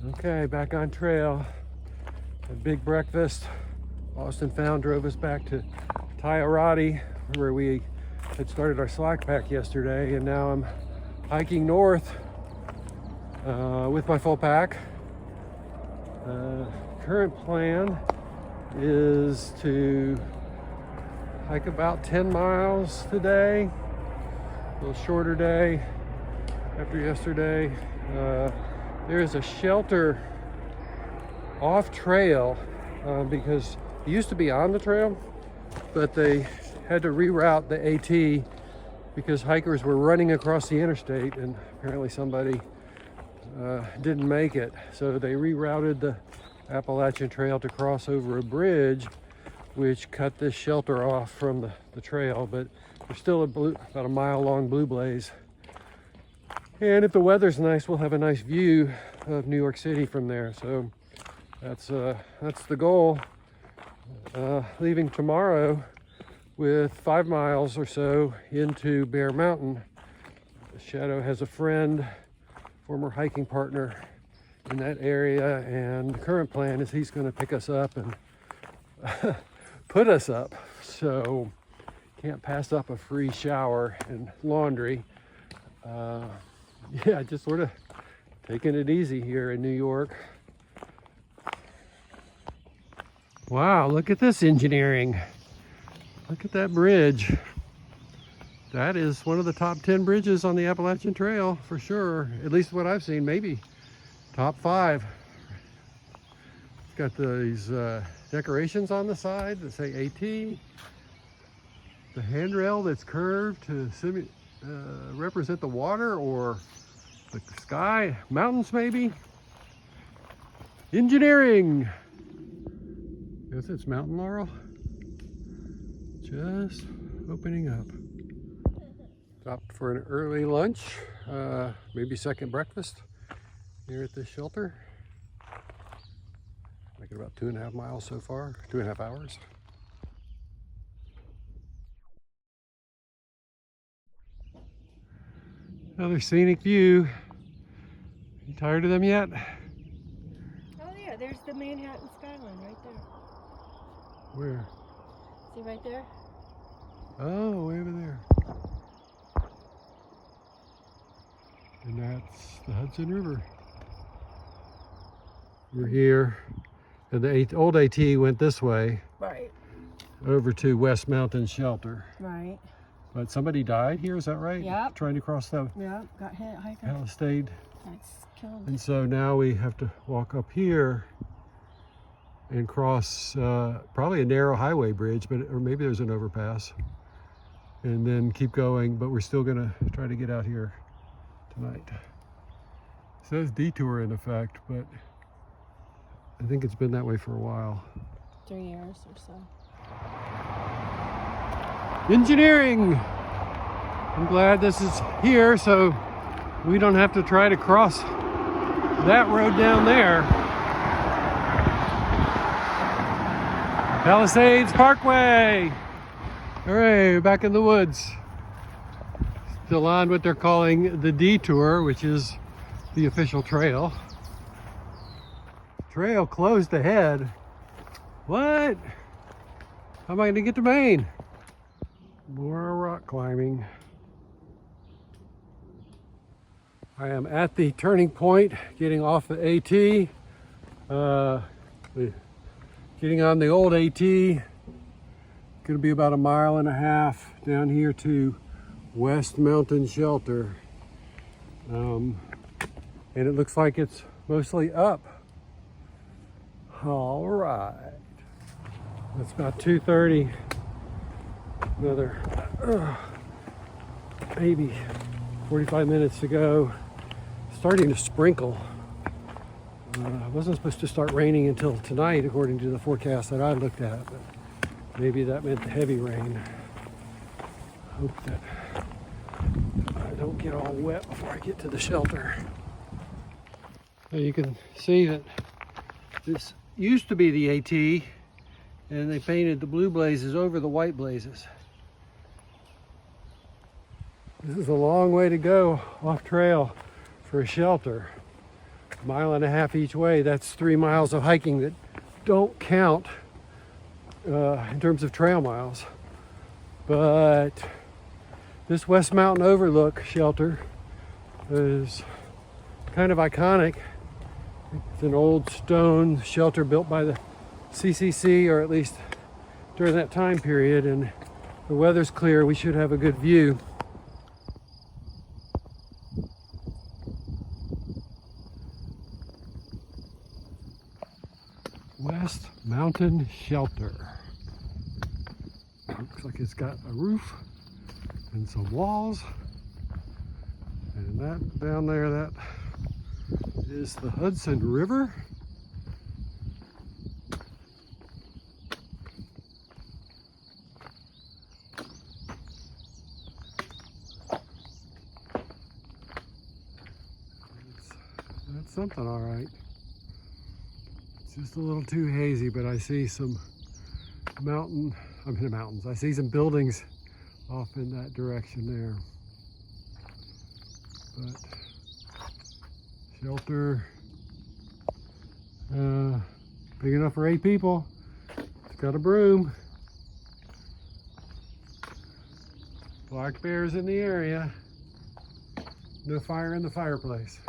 Okay, back on trail. A big breakfast. Austin Found drove us back to Tiorati, where we had started our slack pack yesterday, and now I'm hiking north with my full pack. Current plan is to hike about 10 miles today. A little shorter day after yesterday. There is a shelter off trail because it used to be on the trail, but they had to reroute the AT because hikers were running across the interstate, and apparently somebody didn't make it. So they rerouted the Appalachian Trail to cross over a bridge, which cut this shelter off from the trail, but there's still about a mile long blue blaze. And if the weather's nice, we'll have a nice view of New York City from there. So that's the goal. Leaving tomorrow with 5 miles or so into Bear Mountain. Shadow has a friend, former hiking partner in that area, and the current plan is he's going to pick us up and put us up. So can't pass up a free shower and laundry. Yeah, just sort of taking it easy here in New York. Wow, look at this engineering. Look at that bridge. That is one of the top 10 bridges on the Appalachian Trail for sure. At least what I've seen, maybe top 5. It's got these decorations on the side that say AT. The handrail that's curved to represent the water or the sky, mountains maybe. Engineering. Guess it's mountain laurel. Just opening up. Stopped for an early lunch, maybe second breakfast here at this shelter. Making about 2.5 miles so far, 2.5 hours. Another scenic view. You tired of them yet? Oh yeah, there's the Manhattan skyline right there. Where? See right there? Oh, way over there. And that's the Hudson River. We're here, and the old AT went this way. Right. Over to West Mountain Shelter. Right. But somebody died here, is that right? Yep. Trying to cross the Yep, got hit hiking. Palisade. That's killed. And so now we have to walk up here and cross probably a narrow highway bridge, or maybe there's an overpass. And then keep going, but we're still gonna try to get out here tonight. It says detour in effect, but I think it's been that way for a while. 3 years or so. Engineering! I'm glad this is here so we don't have to try to cross that road down there. Palisades Parkway! Hooray, back in the woods. Still on what they're calling the detour, which is the official trail. Trail closed ahead. What? How am I going to get to Maine? More rock climbing. I am at the turning point, getting off the AT. Getting on the old AT. Gonna be about 1.5 miles down here to West Mountain Shelter. And it looks like it's mostly up. All right. It's about 2:30. Another maybe 45 minutes to go. Starting to sprinkle. It wasn't supposed to start raining until tonight, according to the forecast that I looked at, but maybe that meant heavy rain. Hope that I don't get all wet before I get to the shelter. Now you can see that this used to be the AT, and they painted the blue blazes over the white blazes. This is a long way to go off trail for a shelter. mile and a half each way. That's 3 miles of hiking that don't count in terms of trail miles. But this West Mountain Overlook shelter is kind of iconic. It's an old stone shelter built by the CCC, or at least during that time period, and the weather's clear. We should have a good view. West Mountain Shelter. Looks like it's got a roof and some walls. And that down there, that is the Hudson River. That's something, all right. It's just a little too hazy, but I see some mountains. I see some buildings off in that direction there. But shelter, big enough for 8 people. It's got a broom. Black bears in the area. No fire in the fireplace.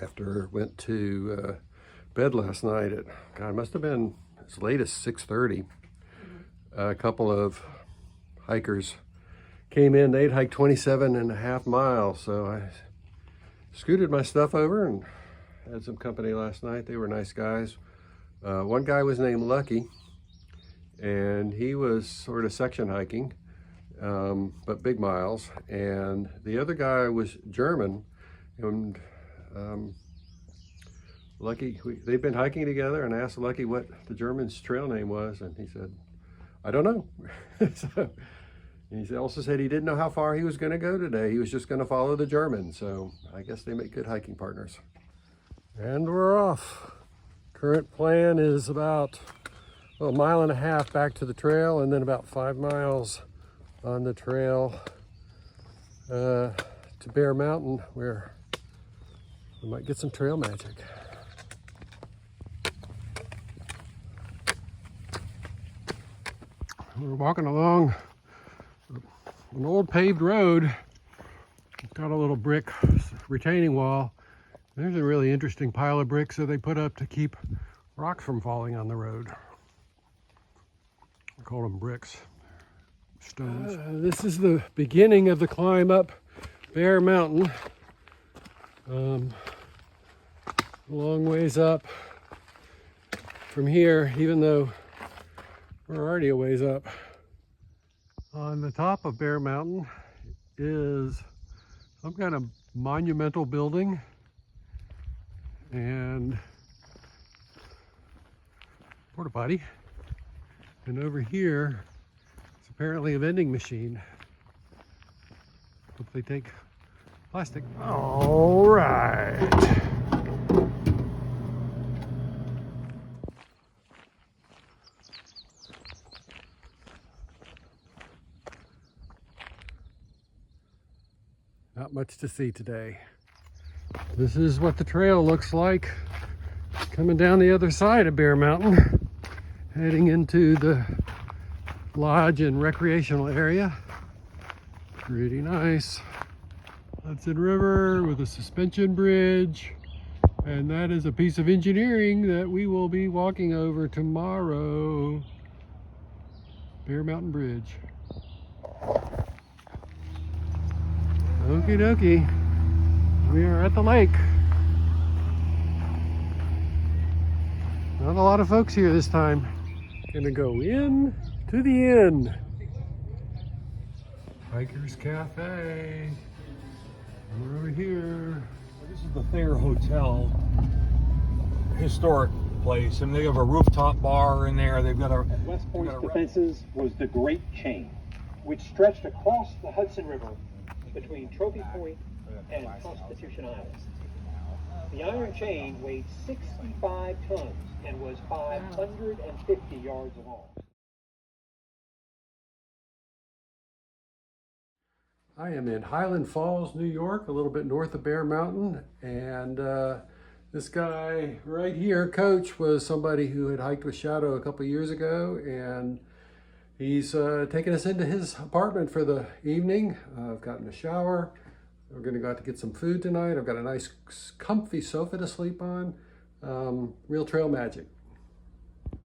After went to bed last night at, God, it must have been as late as 6:30. A couple of hikers came in. They'd hiked 27.5 miles. So I scooted my stuff over and had some company last night. They were nice guys. One guy was named Lucky, and he was sort of section hiking, but big miles. And the other guy was German, and Lucky, they've been hiking together, and I asked Lucky what the German's trail name was, and he said, I don't know. So, and he also said he didn't know how far he was going to go today. He was just going to follow the German. So I guess they make good hiking partners. And we're off. Current plan is about a mile and a half back to the trail, and then about 5 miles on the trail to Bear Mountain, where we might get some trail magic. We're walking along an old paved road. It's got a little brick retaining wall. There's a really interesting pile of bricks that they put up to keep rocks from falling on the road. I call them bricks, stones. This is the beginning of the climb up Bear Mountain. A long ways up from here, even though we're already a ways up. On the top of Bear Mountain is some kind of monumental building and porta potty. And over here, it's apparently a vending machine. Hope they take plastic. All right. Not much to see today. This is what the trail looks like coming down the other side of Bear Mountain, heading into the lodge and recreational area. Pretty nice. Hudson River with a suspension bridge, and that is a piece of engineering that we will be walking over tomorrow. Bear Mountain Bridge. Okie dokie, we are at the lake. Not a lot of folks here this time. Gonna go in to the inn. Hiker's Cafe. We're over here. This is the Thayer Hotel, historic place, and they have a rooftop bar in there. They've got a... At West Point's defenses was the Great Chain, which stretched across the Hudson River between Trophy Point and Constitution Island. The iron chain weighed 65 tons and was 550 yards long. I am in Highland Falls, New York, a little bit north of Bear Mountain, and this guy right here, Coach, was somebody who had hiked with Shadow a couple years ago, and he's taking us into his apartment for the evening. I've gotten a shower. We're going to go out to get some food tonight. I've got a nice comfy sofa to sleep on. Real trail magic.